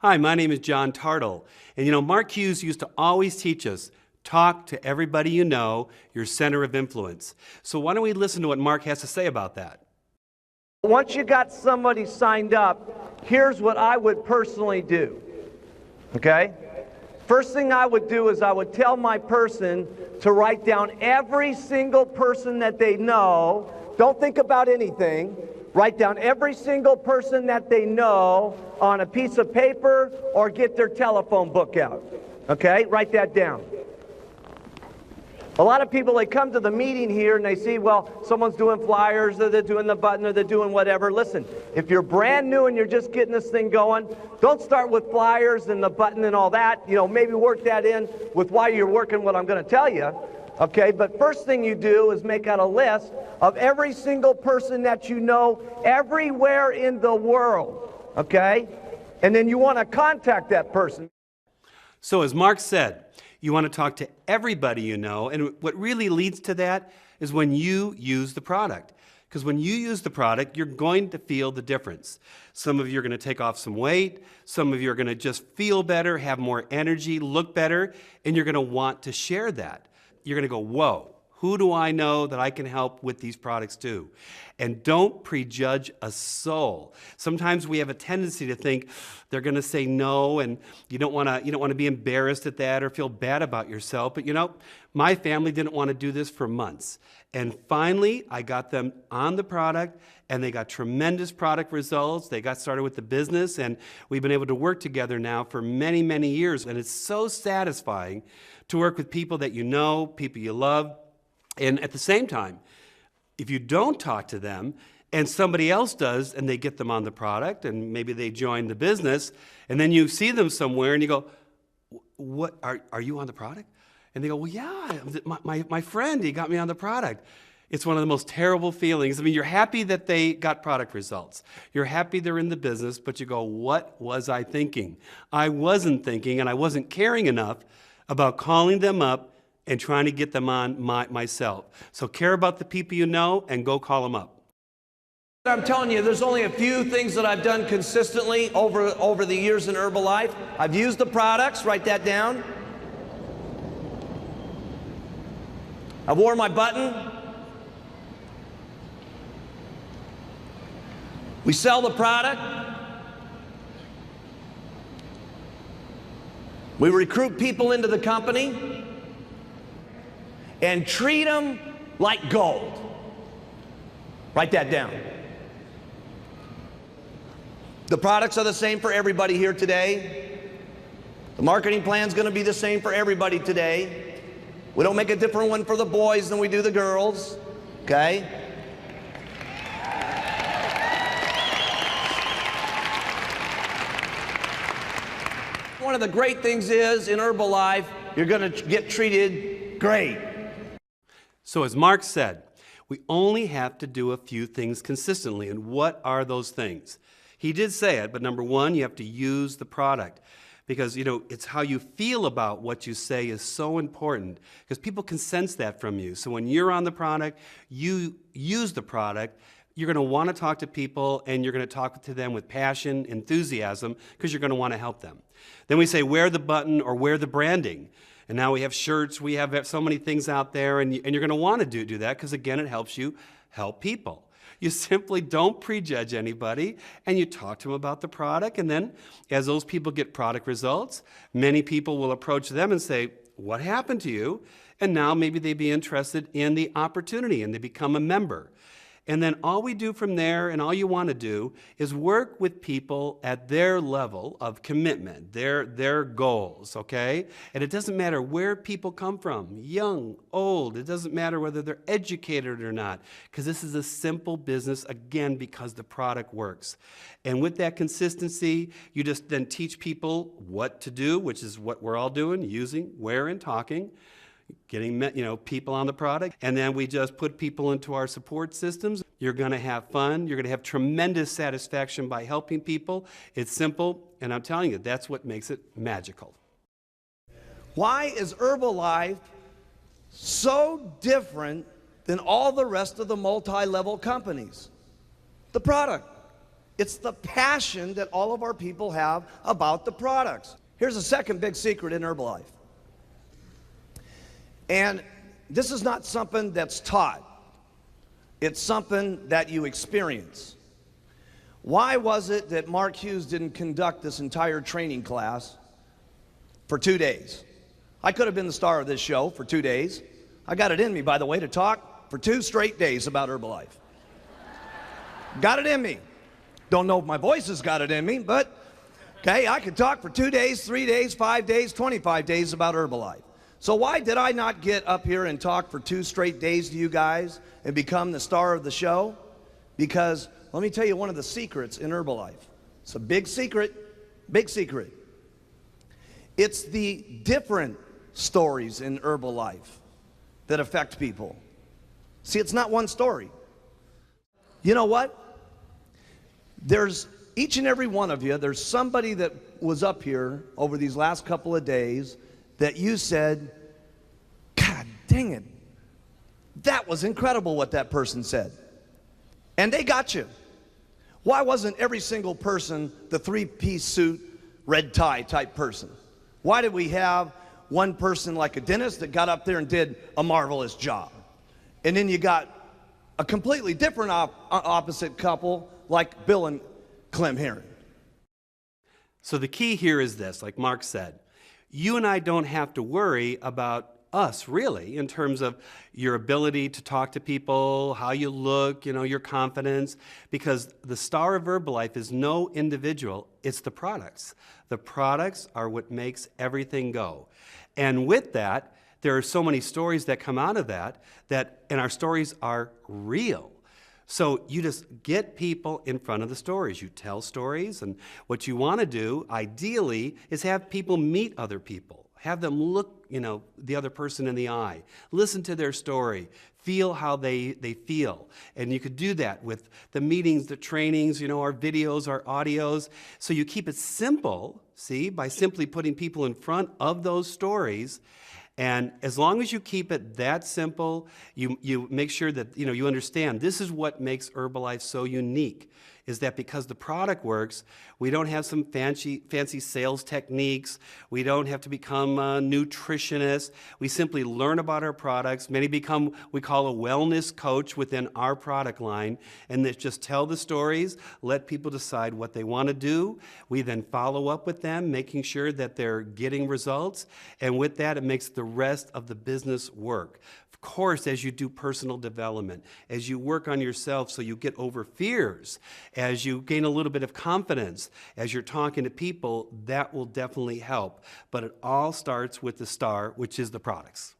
Hi, my name is John Tartol, and Mark Hughes used to always teach us, talk to everybody you know, your center of influence. So why don't we listen to what Mark has to say about that? Once you got somebody signed up, here's what I would personally do, okay? First thing I would do is I would tell my person to write down every single person that they know. Don't think about anything. Write down every single person that they know on a piece of paper or get their telephone book out. Okay? Write that down. A lot of people, they come to the meeting here and they see, well, someone's doing flyers, or they're doing the button, or they're doing whatever. Listen, if you're brand new and you're just getting this thing going, don't start with flyers and the button and all that. Maybe work that in with why you're working what I'm going to tell you. Okay, but first thing you do is make out a list of every single person that you know everywhere in the world, okay? And then you want to contact that person. So as Mark said, you want to talk to everybody you know, and what really leads to that is when you use the product. Because when you use the product, you're going to feel the difference. Some of you are going to take off some weight, some of you are going to just feel better, have more energy, look better, and you're going to want to share that. You're going to go, whoa, who do I know that I can help with these products too? And don't prejudge a soul. Sometimes we have a tendency to think they're going to say no, and you don't want to be embarrassed at that or feel bad about yourself. But my family didn't want to do this for months. And finally, I got them on the product, and they got tremendous product results. They got started with the business, and we've been able to work together now for many, many years. And it's so satisfying to work with people that you know, people you love. And at the same time, if you don't talk to them and somebody else does and they get them on the product and maybe they join the business and then you see them somewhere and you go, "What are you on the product?" And they go, "Well, yeah, my friend, he got me on the product." It's one of the most terrible feelings. I mean, you're happy that they got product results. You're happy they're in the business, but you go, "What was I thinking?" I wasn't thinking, and I wasn't caring enough about calling them up and trying to get them on myself. So care about the people you know and go call them up. I'm telling you, there's only a few things that I've done consistently over the years in Herbalife. I've used the products, write that down. I've worn my button. We sell the product. We recruit people into the company and treat them like gold. Write that down. The products are the same for everybody here today. The marketing plan is going to be the same for everybody today. We don't make a different one for the boys than we do the girls, okay? One of the great things is in Herbalife, you're going to get treated great. So as Mark said, we only have to do a few things consistently. And what are those things? He did say it, but number one, you have to use the product. Because, it's how you feel about what you say is so important. Because people can sense that from you. So when you're on the product, you use the product, you're going to want to talk to people, and you're going to talk to them with passion, enthusiasm, because you're going to want to help them. Then we say, wear the button or wear the branding. And now we have shirts, we have so many things out there, and you're going to want to do that because, again, it helps you help people. You simply don't prejudge anybody, and you talk to them about the product, and then as those people get product results, many people will approach them and say, "What happened to you?" And now maybe they'd be interested in the opportunity, and they become a member. And then all we do from there, and all you want to do, is work with people at their level of commitment, their goals, okay? And it doesn't matter where people come from, young, old. It doesn't matter whether they're educated or not, because this is a simple business, again, because the product works. And with that consistency, you just then teach people what to do, which is what we're all doing, using, wearing, talking, getting people on the product, and then we just put people into our support systems. You're going to have fun. You're going to have tremendous satisfaction by helping people. It's simple, and I'm telling you, that's what makes it magical. Why is Herbalife so different than all the rest of the multi-level companies? The product. It's the passion that all of our people have about the products. Here's a second big secret in Herbalife. And this is not something that's taught. It's something that you experience. Why was it that Mark Hughes didn't conduct this entire training class for 2 days? I could have been the star of this show for 2 days. I got it in me, by the way, to talk for 2 straight days about Herbalife. Got it in me. Don't know if my voice has got it in me, but okay, I could talk for 2 days, 3 days, 5 days, 25 days about Herbalife. So why did I not get up here and talk for 2 straight days to you guys and become the star of the show? Because let me tell you one of the secrets in Herbalife. It's a big secret, big secret. It's the different stories in Herbalife that affect people. See, it's not one story. You know what? There's each and every one of you, there's somebody that was up here over these last couple of days that you said, God dang it, that was incredible what that person said. And they got you. Why wasn't every single person the 3-piece suit, red tie type person? Why did we have one person like a dentist that got up there and did a marvelous job? And then you got a completely different opposite couple like Bill and Clem Heron. So the key here is this, like Mark said, you and I don't have to worry about us really in terms of your ability to talk to people, how you look, your confidence, because the star of Herbalife is no individual, it's the products. The products are what makes everything go. And with that, there are so many stories that come out of that, and our stories are real. So you just get people in front of the stories. You tell stories, and what you want to do, ideally, is have people meet other people. Have them look, the other person in the eye. Listen to their story. Feel how they feel. And you could do that with the meetings, the trainings, our videos, our audios. So you keep it simple, see, by simply putting people in front of those stories. And as long as you keep it that simple, you make sure that you understand this is what makes Herbalife so unique, is that because the product works, we don't have some fancy sales techniques. We don't have to become nutritionists. We simply learn about our products. Many become, we call a wellness coach within our product line, and they just tell the stories, let people decide what they want to do. We then follow up with them, making sure that they're getting results, and with that, it makes the rest of the business work. Of course, as you do personal development, as you work on yourself so you get over fears, as you gain a little bit of confidence, as you're talking to people, that will definitely help. But it all starts with the star, which is the products.